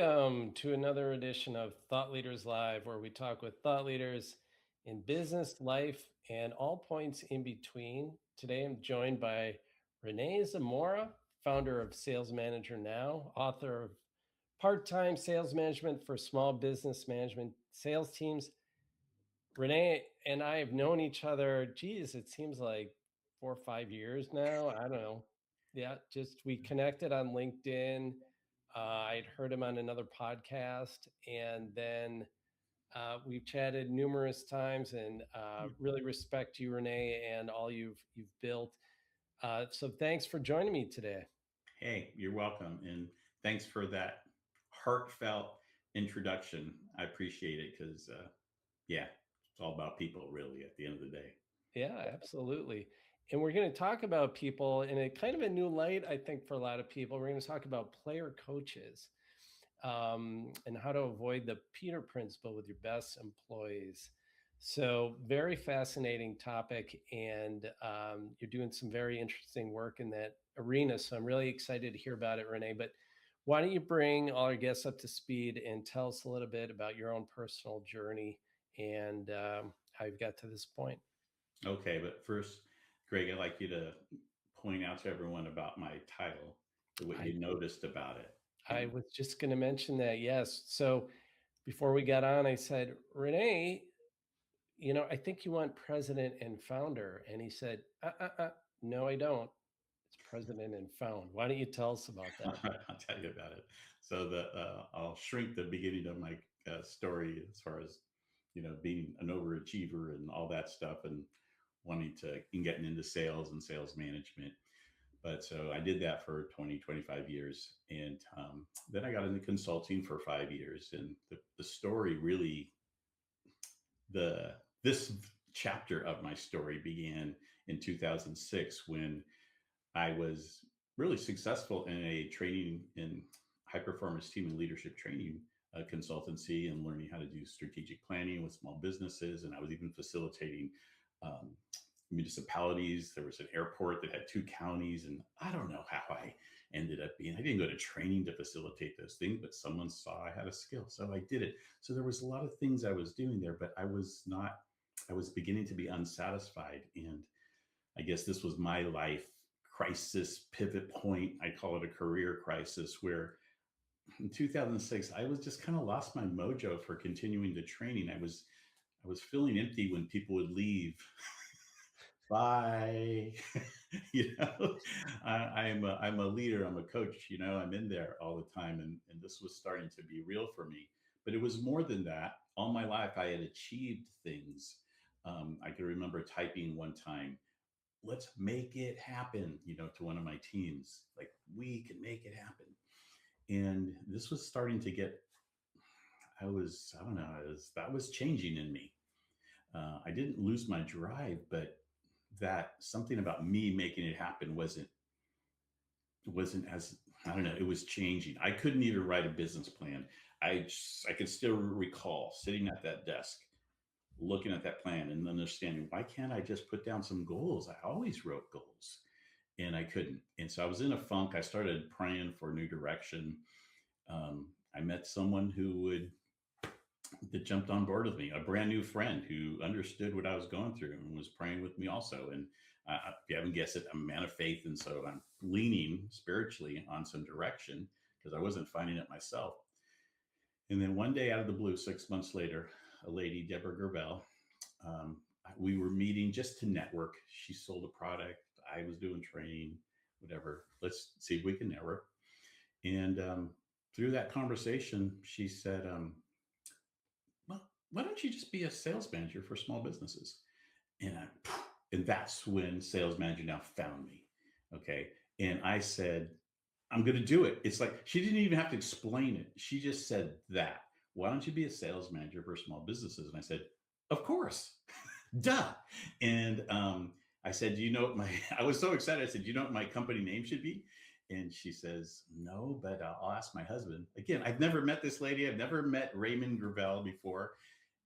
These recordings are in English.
Welcome to another edition of Thought Leaders Live, where we talk with thought leaders in business, life, and all points in between. Today, I'm joined by Rene Zamora, founder of Sales Manager Now, author of Part-Time Sales Management for Small Business Management Sales Teams. Rene and I have known each other, geez, it seems like 4 or 5 years now. I don't know. Yeah, just we connected on LinkedIn. I'd heard him on another podcast, and then we've chatted numerous times. And really respect you, Rene, and all you've built. So thanks for joining me today. Hey, you're welcome. And thanks for that heartfelt introduction. I appreciate it because, yeah, it's all about people, really, at the end of the day. Yeah, absolutely. And we're going to talk about people in a kind of a new light, I think, for a lot of people. We're going to talk about player coaches and how to avoid the Peter principle with your best employees. So, very fascinating topic. And you're doing some very interesting work in that arena. So, I'm really excited to hear about it, Rene. But why don't you bring all our guests up to speed and tell us a little bit about your own personal journey and how you've got to this point? Okay, but first, Greg, I'd like you to point out to everyone about my title, what I you noticed about it. I And was just going to mention that. Yes. So before we got on, I said, Rene, I think you want president and founder. And he said, no, I don't. It's president and found. Why don't you tell us about that? I'll tell you about it. So I'll shrink the beginning of my story as far as being an overachiever and all that stuff, and wanting to and getting into sales and sales management. But so I did that for 20, 25 years. And then I got into consulting for 5 years. And the story really, this chapter of my story began in 2006 when I was really successful in a training in high performance team and leadership training consultancy, and learning how to do strategic planning with small businesses. And I was even facilitating um, municipalities. There was an airport that had two counties, and I don't know how I ended up being. I didn't go to training to facilitate those things, but someone saw I had a skill, so I did it. So there was a lot of things I was doing there, but I was not. I was beginning to be unsatisfied, and I guess this was my life crisis pivot point. I call it a career crisis, where in 2006 I was just kind of lost my mojo for continuing the training. I was feeling empty when people would leave. Bye. I'm a leader. I'm a coach. I'm in there all the time, and this was starting to be real for me. But it was more than that. All my life, I had achieved things. I can remember typing one time, "Let's make it happen," to one of my teams. Like, we can make it happen. And this was starting to get. I don't know. That was changing in me. I didn't lose my drive, but that something about me making it happen wasn't as, I don't know, it was changing. I couldn't even write a business plan. I could still recall sitting at that desk, looking at that plan and understanding, why can't I just put down some goals? I always wrote goals, and I couldn't. And so I was in a funk. I started praying for new direction. I met someone that jumped on board with me, a brand new friend who understood what I was going through and was praying with me also. And if you haven't guessed it, I'm a man of faith. And so I'm leaning spiritually on some direction because I wasn't finding it myself. And then one day, out of the blue, 6 months later, a lady, Deborah Gerbel, um, we were meeting just to network. She sold a product. I was doing training, whatever. Let's see if we can network. And through that conversation, she said, well, why don't you just be a sales manager for small businesses? And and that's when Sales Manager Now found me. Okay. And I said, I'm going to do it. It's like, she didn't even have to explain it. She just said that. Why don't you be a sales manager for small businesses? And I said, of course, duh. And I said, do you know what I was so excited. I said, do you know what my company name should be? And she says, no, but I'll ask my husband. Again, I've never met this lady. I've never met Raymond Gravel before.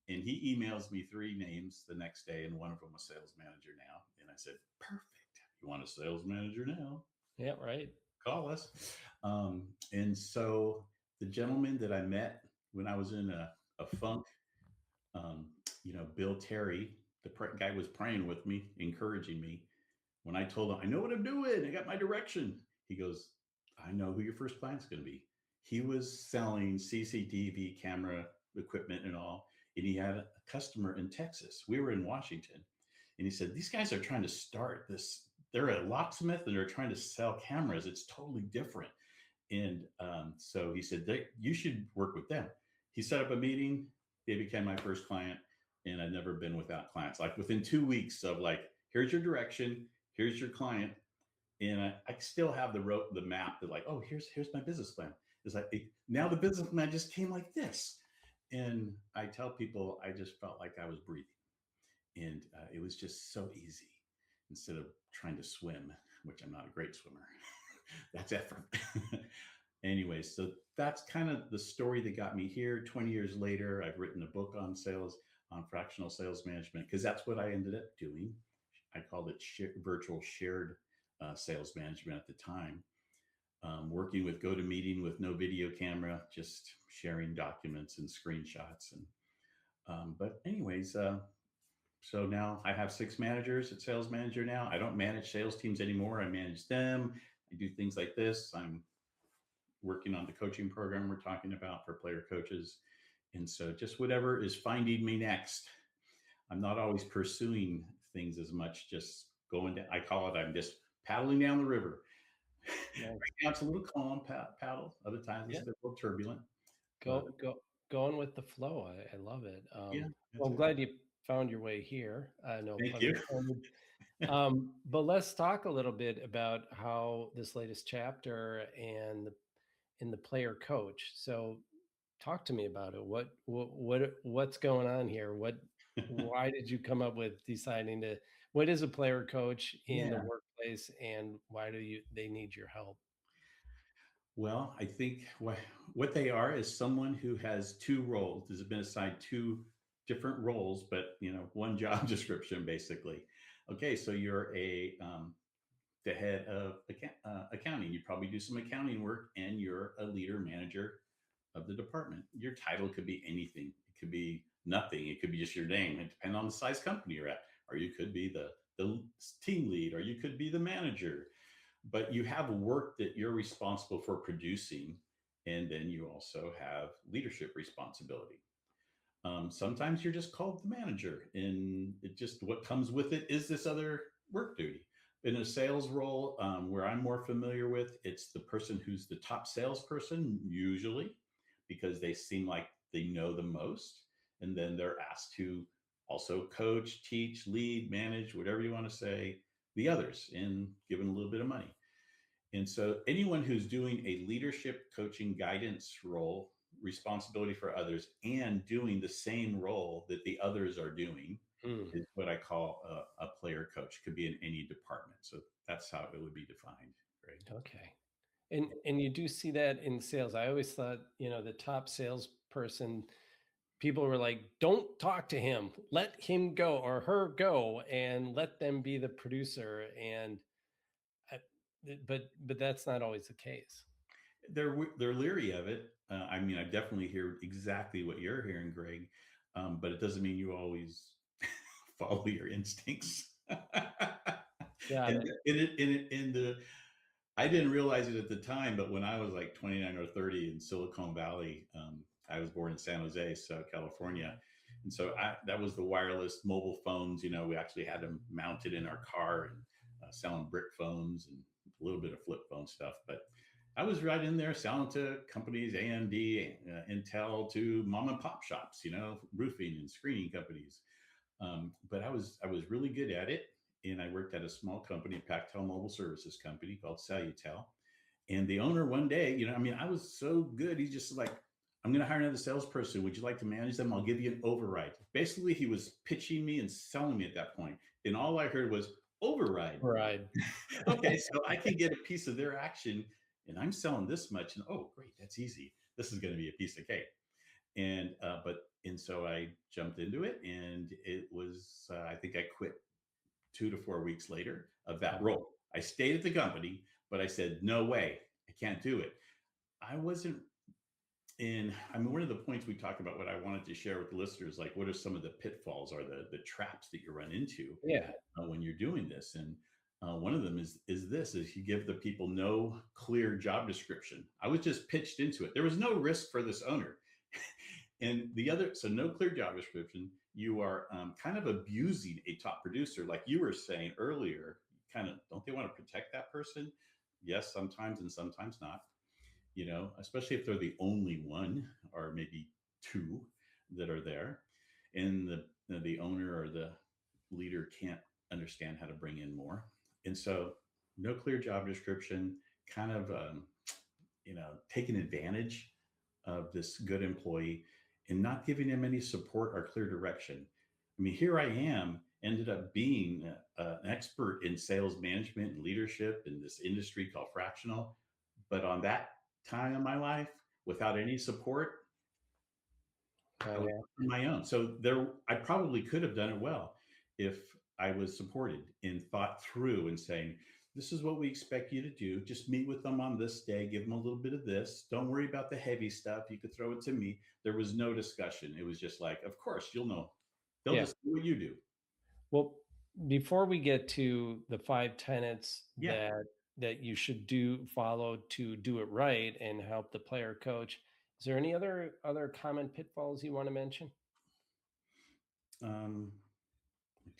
And he emails me three names the next day, and one of them was sales manager now. And I said, perfect. You want a sales manager now? Yeah, right. Call us. And so the gentleman that I met when I was in a funk, um, Bill Terry, guy was praying with me, encouraging me. When I told him, I know what I'm doing, I got my direction, he goes, I know who your first client's going to be. He was selling CCTV camera equipment and all, and he had a customer in Texas. We were in Washington, and he said, these guys are trying to start this. They're a locksmith and they're trying to sell cameras. It's totally different. And so he said, you should work with them. He set up a meeting. They became my first client. And I've never been without clients. Like within 2 weeks of like, here's your direction, here's your client. And I still have the map that like, oh, here's my business plan. It's like now the business plan just came like this. And I tell people I just felt like I was breathing. And it was just so easy instead of trying to swim, which I'm not a great swimmer. That's effort. Anyway, so that's kind of the story that got me here. 20 years later, I've written a book on sales, on fractional sales management, because that's what I ended up doing. I called it virtual shared sales management at the time. Working with GoToMeeting with no video camera, just sharing documents and screenshots. And but anyways, so now I have 6 managers at Sales Manager now. I don't manage sales teams anymore. I manage them. I do things like this. I'm working on the coaching program we're talking about for player coaches. And so just whatever is finding me next. I'm not always pursuing things as much, just going to, I call it, I'm just paddling down the river. Nice. Right now it's a little calm paddle. Other times Yeah. it's a little turbulent, but Going with the flow. I love it. yeah, Well, that's I'm it. glad you found your way here. No Thank pun you. intended. But let's talk a little bit about how this latest chapter and in the player coach. So talk to me about it. What's going on here? Why did you come up with deciding to, what is a player coach in the Yeah. workplace and why they need your help? Well, I think what they are is someone who has 2 roles. Has been assigned 2 different roles, but one job description basically. Okay, so you're the head of accounting. You probably do some accounting work, and you're a leader manager of the department. Your title could be anything. It could be nothing. It could be just your name. It depends on the size company you're at, or you could be the team lead, or you could be the manager, but you have work that you're responsible for producing, and then you also have leadership responsibility. Sometimes you're just called the manager, and it just what comes with it is this other work duty. In a sales role, where I'm more familiar with, it's the person who's the top salesperson, usually because they seem like they know the most. And then they're asked to also coach, teach, lead, manage, whatever you want to say, the others, and given a little bit of money. And so anyone who's doing a leadership, coaching, guidance role, responsibility for others, and doing the same role that the others are doing Hmm. is what I call a player coach. Could be in any department. So that's how it would be defined, Greg. Okay. And you do see that in sales. I always thought, the top salesperson, people were like, don't talk to him, let him go or her go and let them be the producer. And I, but that's not always the case. They're leery of it. I mean, I definitely hear exactly what you're hearing, Greg, but it doesn't mean you always follow your instincts. Got and it. in the I didn't realize it at the time, but when I was like 29 or 30 in Silicon Valley, I was born in San Jose, so California. And so that was the wireless mobile phones. We actually had them mounted in our car and selling brick phones and a little bit of flip phone stuff. But I was right in there selling to companies, AMD, Intel, to mom and pop shops, roofing and screening companies. But I was really good at it, and I worked at a small company, a Pactel Mobile Services company called Salutel. And the owner one day, I was so good. He's just like, I'm going to hire another salesperson. Would you like to manage them? I'll give you an override. Basically, he was pitching me and selling me at that point. And all I heard was override. Right. Okay, so I can get a piece of their action, and I'm selling this much. And oh, great, that's easy. This is going to be a piece of cake. And so I jumped into it, and it was I think I quit 2 to 4 weeks later of that role. I stayed at the company, but I said, no way, I can't do it. I wasn't And I mean, one of the points we talked about, what I wanted to share with the listeners, like what are some of the pitfalls or the traps that you run into Yeah. when you're doing this? And one of them is you give the people no clear job description. I was just pitched into it. There was no risk for this owner. And the other, so no clear job description. You are kind of abusing a top producer, like you were saying earlier. Kind of, don't they want to protect that person? Yes, sometimes, and sometimes not. Especially if they're the only one or maybe two that are there, and the owner or the leader can't understand how to bring in more. And so, no clear job description, kind of taking advantage of this good employee and not giving him any support or clear direction. I mean, here I am, ended up being an expert in sales management and leadership in this industry called fractional. But on that time in my life, without any support, I Oh, was yeah. on my own. So there, I probably could have done it well if I was supported and thought through and saying, this is what we expect you to do. Just meet with them on this day, give them a little bit of this. Don't worry about the heavy stuff. You could throw it to me. There was no discussion. It was just like, of course, you'll know. They'll Yeah. just do what you do. Well, before we get to the five tenets Yeah. that you should do follow to do it right and help the player coach, is there any other common pitfalls you want to mention? Um,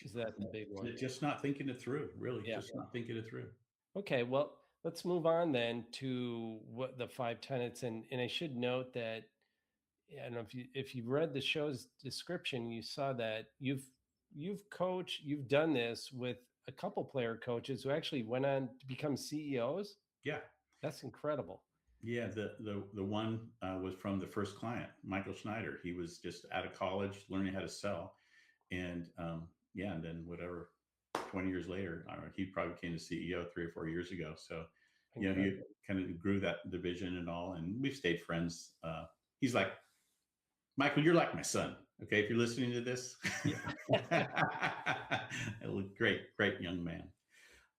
Is that the big one? just not thinking it through, really, Yeah. just not thinking it through. Okay, well, let's move on then to what the five tenets, and I should note that I don't know if you read the show's description, you saw that you've done this with a couple player coaches who actually went on to become CEOs. Yeah. That's incredible. Yeah, the one was from the first client, Michael Schneider. He was just out of college, learning how to sell, and yeah, and then whatever, 20 years later, I don't know, he probably became the CEO 3 or 4 years ago. So, he Incredible. kind of grew that division and all, and we've stayed friends. He's like, Michael, you're like my son. Okay, if you're listening to this, Yeah. great, great young man.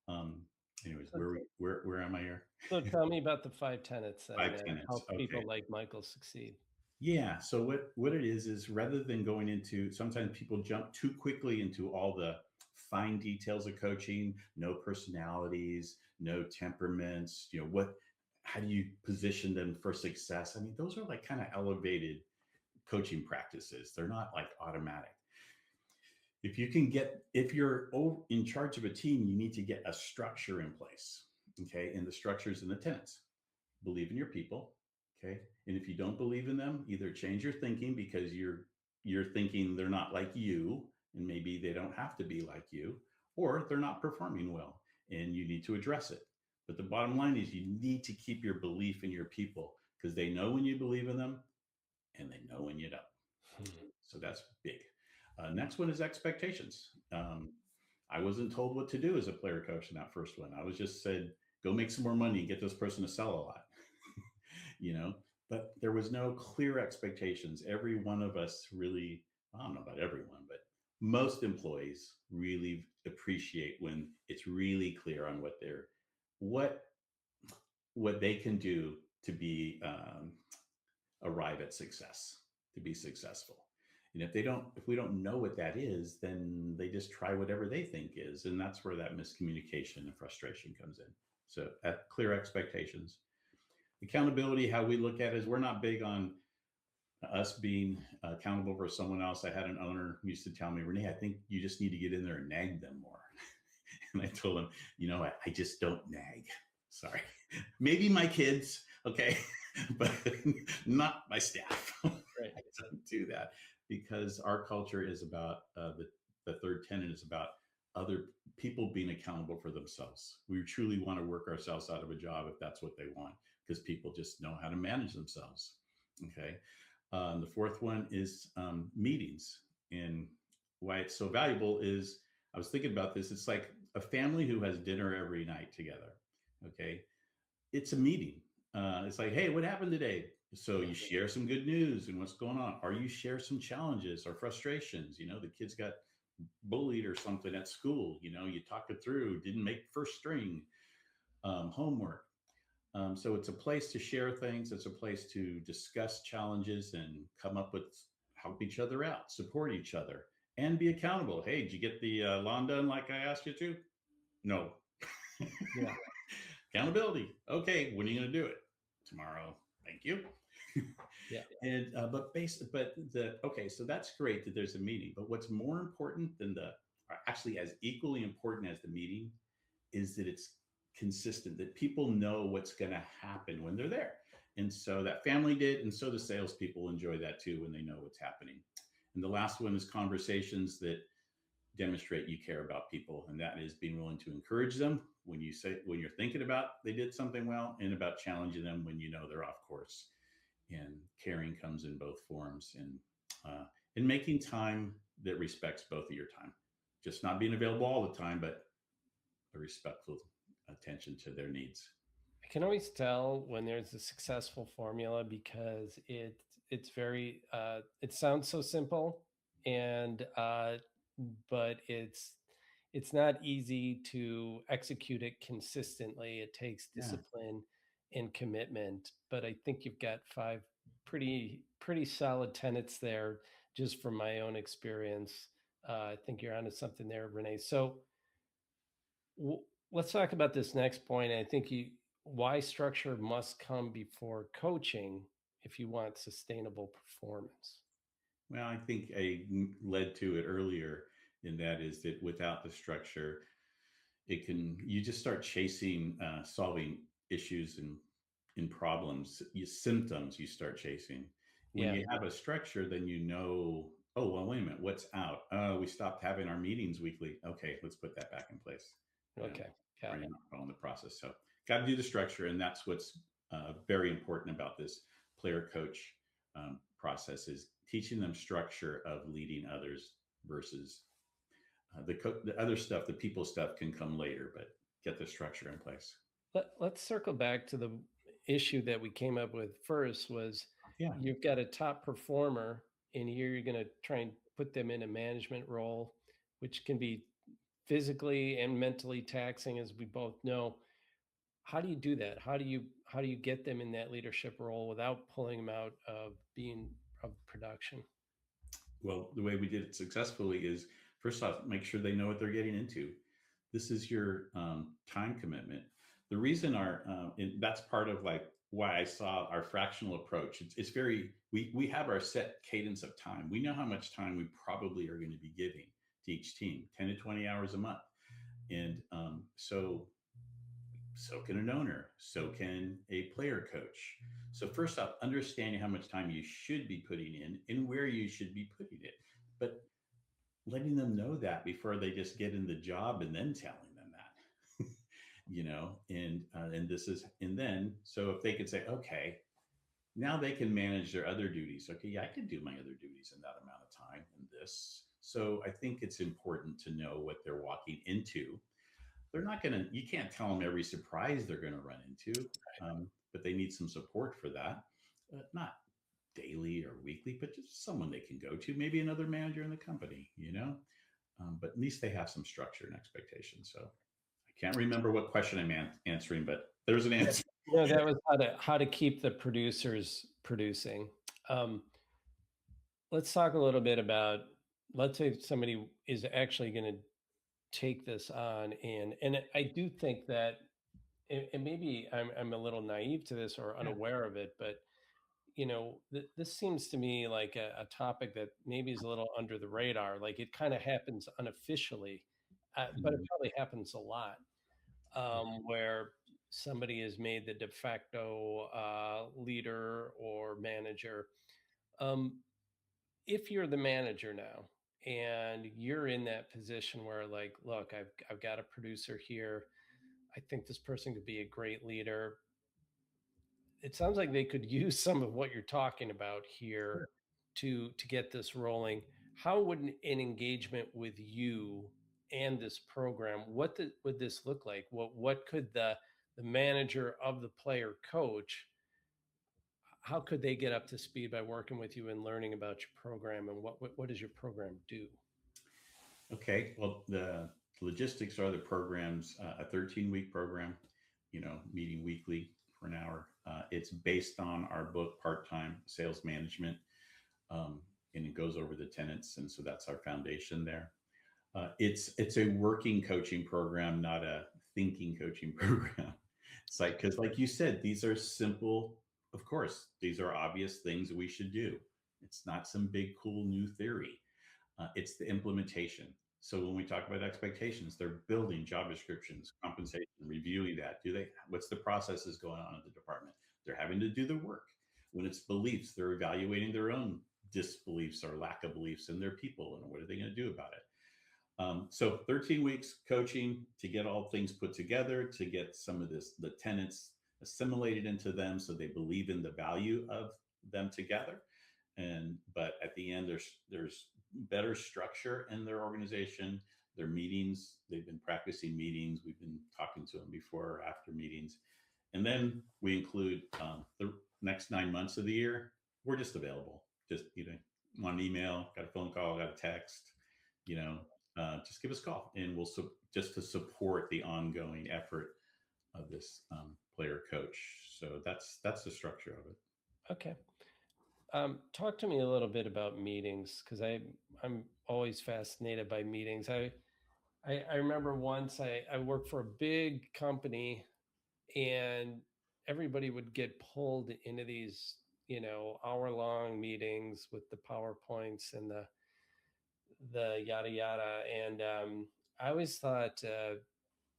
Um, anyways, so, where am I here? so tell me about the five tenets then, Five and tenants. help Okay. people like Michael succeed. Yeah. So what it is rather than going into, sometimes people jump too quickly into all the fine details of coaching, no personalities, no temperaments, how do you position them for success? I mean, those are like kind of elevated coaching practices. They're not like automatic. If you're in charge of a team, you need to get a structure in place. Okay. And the structures and the tenets. Believe in your people. Okay. And if you don't believe in them, either change your thinking because you're thinking they're not like you and maybe they don't have to be like you, or they're not performing well and you need to address it. But the bottom line is you need to keep your belief in your people because they know when you believe in them and they know when you don't. Hmm. So that's big. Next one is expectations. I wasn't told what to do as a player coach in that first one. I was just said, go make some more money and get this person to sell a lot. you know, but there was no clear expectations. Every one of us really, I don't know about everyone, but most employees really appreciate when it's really clear on what what they can do to be arrive at success, to be successful. And if we don't know what that is, then they just try whatever they think is, and that's where that miscommunication and frustration comes in. So, at clear expectations. Accountability, how we look at it is we're not big on us being accountable for someone else. I had an owner who used to tell me, Rene, I think you just need to get in there and nag them more. And I told him, I just don't nag. Sorry. Maybe my kids, okay, but not my staff. Right. I don't do that because our culture is about the third tenet is about other people being accountable for themselves. We truly want to work ourselves out of a job if that's what they want, because people just know how to manage themselves. Okay. The fourth one is meetings. And why it's so valuable is I was thinking about this. It's like a family who has dinner every night together. Okay. It's a meeting. It's like, hey, what happened today? So you share some good news and what's going on, or you share some challenges or frustrations. The kids got bullied or something at school. You talk it through, didn't make first string, homework. So it's a place to share things. It's a place to discuss challenges and come up with help each other out, support each other, and be accountable. Hey, did you get the lawn done like I asked you to? No. Yeah. Accountability. Okay, when are you going to do it? Tomorrow. Thank you. Yeah. And but the okay, so that's great that there's a meeting. But what's more important than or actually as equally important as the meeting, is that it's consistent, that people know what's going to happen when they're there. And so that family did, and so the salespeople enjoy that too when they know what's happening. And the last one is conversations that demonstrate you care about people, and that is being willing to encourage them when you're thinking about they did something well, and about challenging them when you know they're off course. And caring comes in both forms, uh, and making time that respects both of your time, just not being available all the time, but a respectful attention to their needs. I can always tell when there's a successful formula because it's very it sounds so simple, and but it's not easy to execute it consistently. It takes Yeah. discipline and commitment. But I think you've got five pretty solid tenets there, just from my own experience. I think you're onto something there, Renee. So w- let's talk about this next point. I think you why structure must come before coaching if you want sustainable performance. Well, I think I led to it earlier, and that is that without the structure, you just start chasing solving issues and in problems, symptoms you start chasing. When Yeah. you have a structure, then you know, oh, well, wait a minute, what's out? We stopped having our meetings weekly. Okay, let's put that back in place. And Okay. Got or you're it. not following the process. So, got to do the structure. And that's what's very important about this player coach process, is teaching them structure of leading others versus the other stuff, the people stuff can come later, but get the structure in place. Let's circle back to the issue that we came up with first was Yeah. you've got a top performer, and here you're going to try and put them in a management role, which can be physically and mentally taxing, as we both know. How do you do that? How do you get them in that leadership role without pulling them out of being of production? Well, the way we did it successfully is, first off, make sure they know what they're getting into. This is your time commitment. The reason and that's part of like why I saw our fractional approach. It's very, we have our set cadence of time. We know how much time we probably are going to be giving to each team, 10 to 20 hours a month. And so can an owner, so can a player coach. So first off, understanding how much time you should be putting in and where you should be putting it, but letting them know that before they just get in the job and then telling them that, and this is, and then so if they could say, okay, now they can manage their other duties. Okay, yeah, I can do my other duties in that amount of time and this. So I think it's important to know what they're walking into. They're not going to, you can't tell them every surprise they're going to run into, but they need some support for that. Not daily or weekly, but just someone they can go to, maybe another manager in the company. But at least they have some structure and expectation. So I can't remember what question I'm answering, but there's an answer. No, that was how to keep the producers producing. Um, let's talk a little bit about, let's say somebody is actually going to take this on, and I do think that, and maybe I'm a little naive to this or Yeah. unaware of it, but this seems to me like a topic that maybe is a little under the radar. Like it kind of happens unofficially, but it Mhm. probably happens a lot, where somebody is made the de facto leader or manager. Um, if you're the manager now and you're in that position where, like, look, I've got a producer here, I think this person could be a great leader. It sounds like they could use some of what you're talking about here Sure. to get this rolling. How would an engagement with you and this program, would this look like? What could the manager of the player coach, how could they get up to speed by working with you and learning about your program, and what does your program do? Okay. Well, the logistics are the program's a 13-week program, meeting weekly. for an hour. It's based on our book, Part Time Sales Management, um, and it goes over the tenets, and so that's our foundation there. It's a working coaching program, not a thinking coaching program. It's like because, like you said, these are simple. Of course, these are obvious things that we should do. It's not some big cool new theory. It's the implementation. So when we talk about expectations, they're building job descriptions, compensation, reviewing that. Do they? What's the processes going on in the department? They're having to do the work. When it's beliefs, they're evaluating their own disbeliefs or lack of beliefs in their people, and what are they going to do about it? So 13 weeks coaching to get all things put together, to get some of this, the tenants assimilated into them so they believe in the value of them together. And but at the end, there's better structure in their organization. Their meetings, they've been practicing meetings. We've been talking to them before or after meetings. And then we include the next 9 months of the year. We're just available. Just, want an email, got a phone call, got a text, you know, just give us a call, and we'll just to support the ongoing effort of this player coach. So that's the structure of it. Okay. Talk to me a little bit about meetings, because I'm always fascinated by meetings. I remember once I worked for a big company, and everybody would get pulled into these, hour-long meetings with the PowerPoints and the yada yada. And I always thought,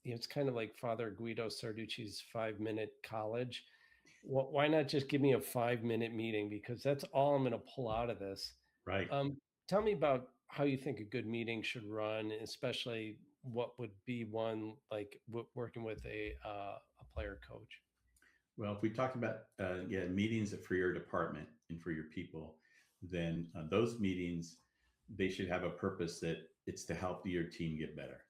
it's kind of like Father Guido Sarducci's 5 minute college. Why not just give me a 5 minute meeting? Because that's all I'm going to pull out of this. Right. Um, Tell me about how you think a good meeting should run, especially what would be one like working with a player coach. Well, if we talk about meetings for your department and for your people, then those meetings, they should have a purpose that it's to help your team get better.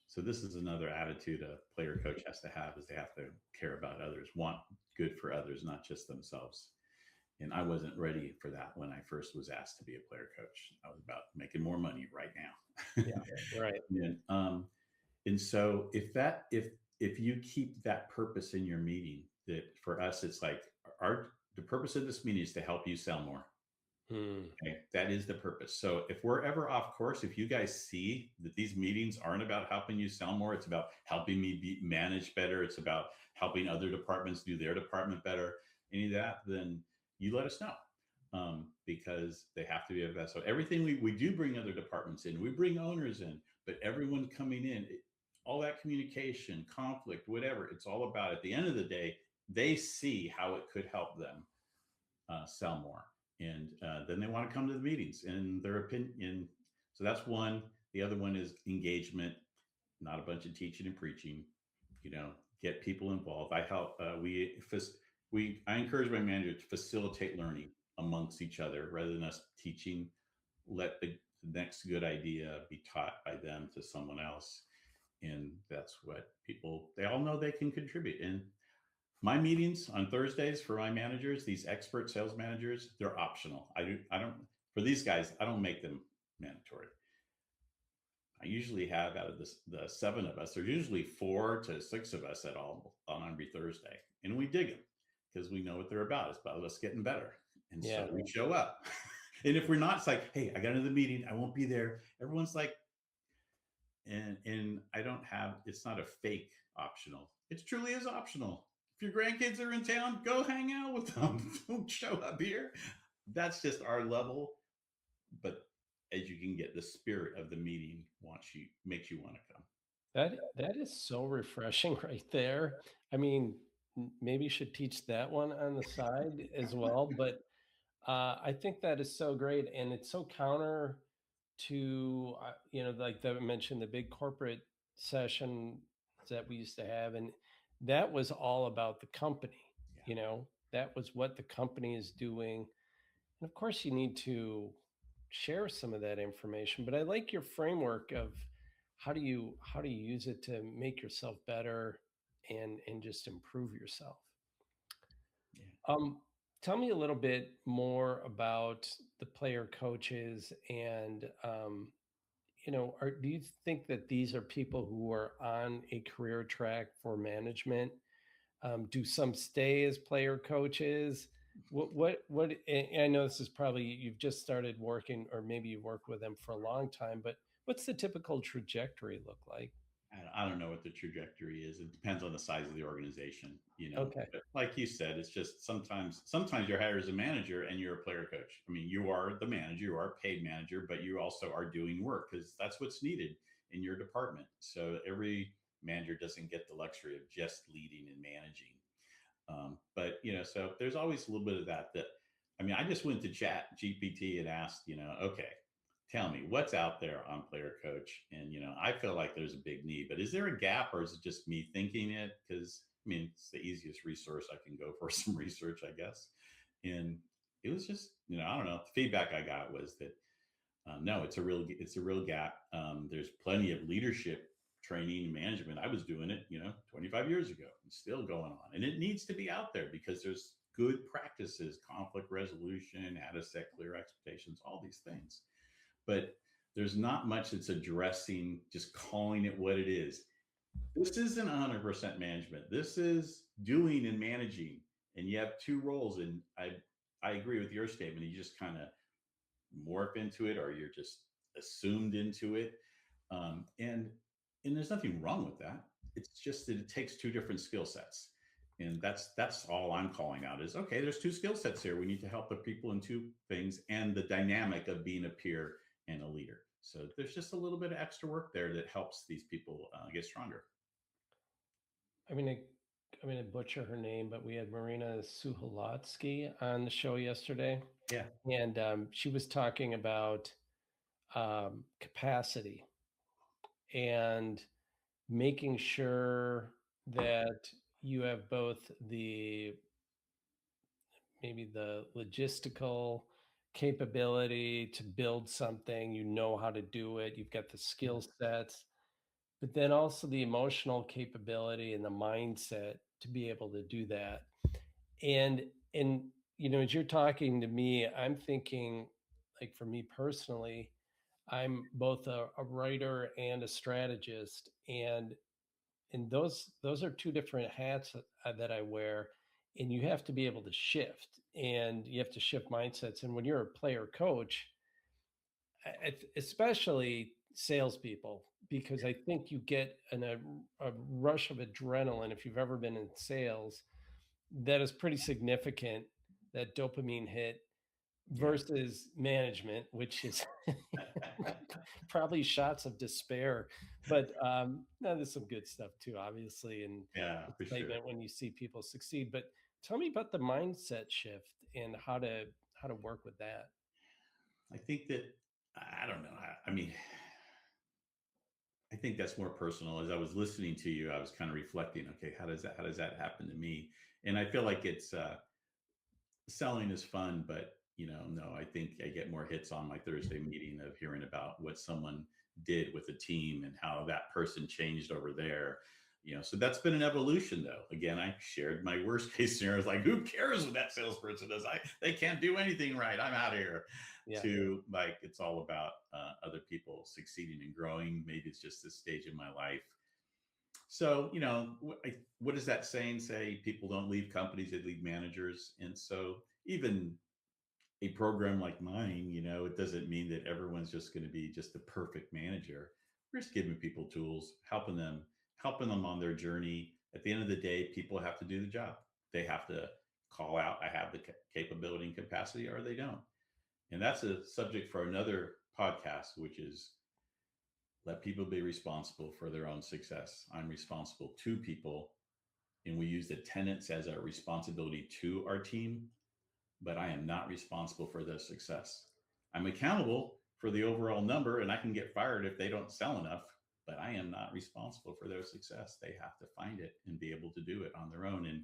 So this is another attitude a player coach has to have, is they have to care about others, want good for others, not just themselves. And I wasn't ready for that when I first was asked to be a player coach. I was about making more money right now. Yeah, right. and and so if you keep that purpose in your meeting, that for us it's like our the purpose of this meeting is to help you sell more. Hmm. Okay, that is the purpose. So if we're ever off course, if you guys see that these meetings aren't about helping you sell more, it's about helping me manage better, it's about helping other departments do their department better, any of that, then you let us know, because they have to be able to. So everything we do bring other departments in, we bring owners in, but everyone coming in, all that communication, conflict, whatever, it's all about, at the end of the day, they see how it could help them sell more, and then they want to come to the meetings and their opinion. So that's one. The other one is engagement, not a bunch of teaching and preaching. Get people involved. I help. I encourage my manager to facilitate learning amongst each other rather than us teaching. Let the next good idea be taught by them to someone else, and that's what people, they all know they can contribute. And my meetings on Thursdays for my managers, these expert sales managers, they're optional. I don't, for these guys, I don't make them mandatory. I usually have, out of the seven of us, there's usually 4 to 6 of us at all on every Thursday. And we dig them because we know what they're about. It's about us getting better. And Yeah. so we show up. And if we're not, it's like, hey, I got another meeting, I won't be there. Everyone's like, and I don't have, it's not a fake optional. It truly is optional. If your grandkids are in town, go hang out with them. Don't show up here. That's just our level. But as you can get, the spirit of the meeting makes you want to come. That is so refreshing right there. I mean, maybe you should teach that one on the side as well. But I think that is so great, and it's so counter to like that I mentioned, the big corporate session that we used to have, and that was all about the company. Yeah. That was what the company is doing, and of course you need to share some of that information. But I like your framework of how do you use it to make yourself better and just improve yourself. Yeah. Um, Tell me a little bit more about the player coaches, and do you think that these are people who are on a career track for management? Do some stay as player coaches? What? And I know this is probably you've just started working, or maybe you worked with them for a long time. But what's the typical trajectory look like? I don't know what the trajectory is. It depends on the size of the organization, you know. Okay. But like you said, it's just sometimes you're hired as a manager and you're a player coach. I mean, you are the manager, you are a paid manager, but you also are doing work because that's what's needed in your department. So every manager doesn't get the luxury of just leading and managing. But so there's always a little bit of that. I mean, I just went to Chat GPT and asked, okay, tell me what's out there on Player Coach, and I feel like there's a big need, but is there a gap, or is it just me thinking it? Because I mean, it's the easiest resource I can go for some research, I guess. And it was just, I don't know. The feedback I got was that no, it's a real gap. There's plenty of leadership training and management. I was doing it, 25 years ago, and still going on, and it needs to be out there because there's good practices, conflict resolution, how to set clear expectations, all these things. But there's not much that's addressing just calling it what it is. This isn't 100% management. This is doing and managing, and you have two roles. And I agree with your statement. You just kind of morph into it, or you're just assumed into it. And there's nothing wrong with that. It's just that it takes two different skill sets, and that's all I'm calling out is okay. There's two skill sets here. We need to help the people in two things, and the dynamic of being a peer and a leader. So there's just a little bit of extra work there that helps these people get stronger. I'm gonna I'm gonna butcher her name, but we had Marina Suholotsky on the show yesterday, Yeah, and she was talking about capacity and making sure that you have both the maybe the logistical capability to build something, you know how to do it, you've got the yeah, skill sets, but then also the emotional capability and the mindset to be able to do that. And as you're talking to me, I'm thinking, like, for me personally, I'm both a writer and a strategist, and those are two different hats that I wear, and you have to be able to shift, and you have to shift mindsets. And when you're a player coach, especially salespeople, because I think you get a rush of adrenaline if you've ever been in sales. That is pretty significant. That dopamine hit yeah, versus management, which is probably shots of despair. But no, there's some good stuff too, obviously, and yeah, for sure. excitement when you see people succeed. But tell me about the mindset shift and how to work with that. I think that I don't know. I mean, I think that's more personal. As I was listening to you, I was kind of reflecting. Okay, how does that happen to me? And I feel like it's selling is fun, but no, I think I get more hits on my Thursday meeting of hearing about what someone did with the team and how that person changed over there. So that's been an evolution, though. Again, I shared my worst case scenarios, like who cares what that salesperson does? They can't do anything right. I'm out of here. Yeah. To like, it's all about other people succeeding and growing. Maybe it's just this stage in my life. So, what does that saying say? People don't leave companies, they leave managers. And so, even a program like mine, it doesn't mean that everyone's just going to be just the perfect manager. We're just giving people tools, helping them on their journey. At the end of the day, people have to do the job. They have to call out, I have the capability and capacity, or they don't. And that's a subject for another podcast, which is let people be responsible for their own success. I'm responsible to people, and we use the tenants as a responsibility to our team, but I am not responsible for their success. I'm accountable for the overall number, and I can get fired if they don't sell enough, but I am not responsible for their success. They have to find it and be able to do it on their own. And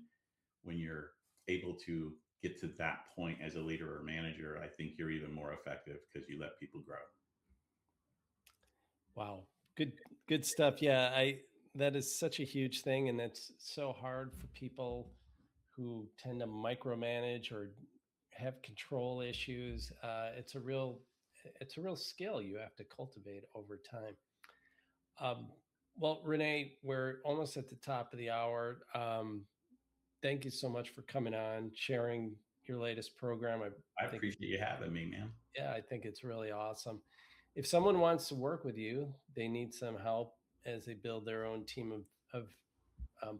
when you're able to get to that point as a leader or manager, I think you're even more effective because you let people grow. Wow. Good good stuff. Yeah, I that is such a huge thing, and it's so hard for people who tend to micromanage or have control issues. It's a real skill you have to cultivate over time. Um, well, Renee, we're almost at the top of the hour. thank you so much for coming on, sharing your latest program. I I think it's, appreciate you having me, man. yeah, I think it's really awesome. If someone wants to work with you, they need some help as they build their own team of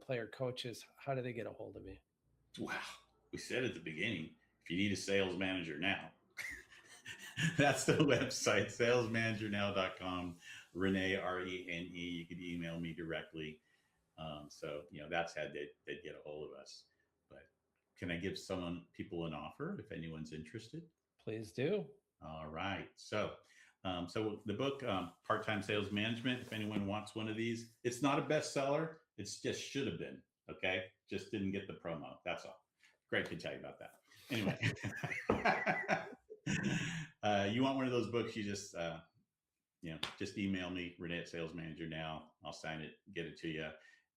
player coaches. How do they get a hold of you? Wow. We said at the beginning, if you need a sales manager now, that's the website, salesmanagernow.com. Rene, Rene. You could email me directly. That's how they'd get a hold of us. But can I give people an offer if anyone's interested? Please do. All right. So the book, Part Time Sales Management, if anyone wants one of these, it's not a bestseller. It's just should have been. Okay. Just didn't get the promo. That's all. Great to tell you about that. Anyway, you want one of those books, just email me, Rene at Sales Manager Now. I'll sign it, get it to you.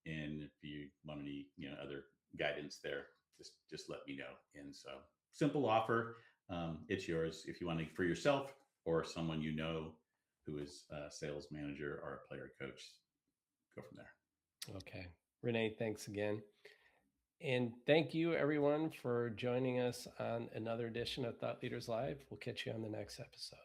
And if you want any, other guidance there, just let me know. And so simple offer. It's yours if you want to for yourself or someone you know who is a sales manager or a player coach. Go from there. Okay. Rene, thanks again. And thank you, everyone, for joining us on another edition of Thought Leaders Live. We'll catch you on the next episode.